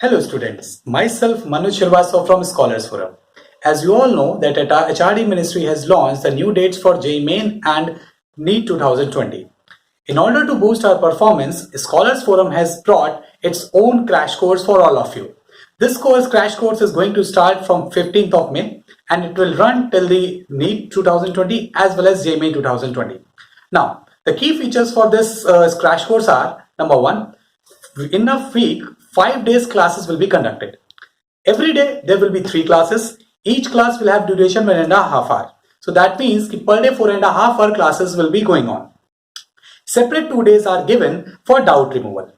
Hello students, myself Manu Srivastava from Scholars Forum. As you all know that HRD Ministry has launched the new dates for JEE Main and NEET 2020. In order to boost our performance, Scholars Forum has brought its own crash course for all of you. This crash course is going to start from 15th of May and it will run till the NEET 2020 as well as JEE Main 2020. Now, the key features for this crash course are, number one, in a week, 5 days classes will be conducted. Every day there will be 3 classes. Each class will have duration 1.5 hours. So that means per day 4.5 hour classes will be going on. Separate 2 days are given for doubt removal.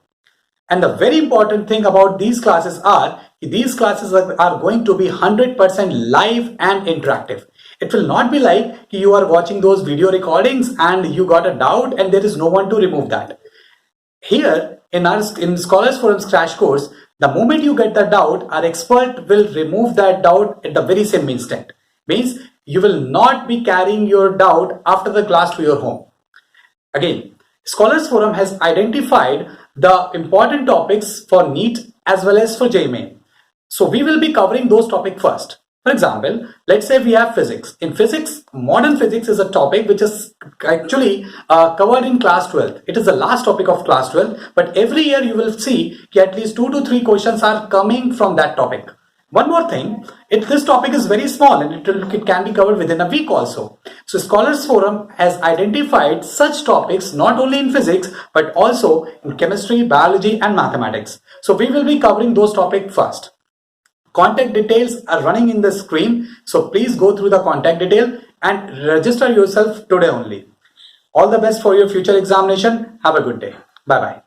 And the very important thing about these classes are going to be 100% live and interactive. It will not be like you are watching those video recordings and you got a doubt and there is no one to remove that. Here in Scholars Forum's crash course, the moment you get the doubt, our expert will remove that doubt at the very same instant. Means you will not be carrying your doubt after the class to your home. Again, Scholars Forum has identified the important topics for NEET as well as for JEE Main. So we will be covering those topics first. For example, let's say we have physics. In physics, modern physics is a topic which is actually covered in class 12. It is the last topic of class 12, but every year you will see at least 2 to 3 questions are coming from that topic. One more thing, this topic is very small and it can be covered within a week also. So Scholars Forum has identified such topics not only in physics but also in chemistry, biology and mathematics. So we will be covering those topics first. Contact details are running in the screen, so please go through the contact detail and register yourself today only. All the best for your future examination. Have a good day. Bye bye.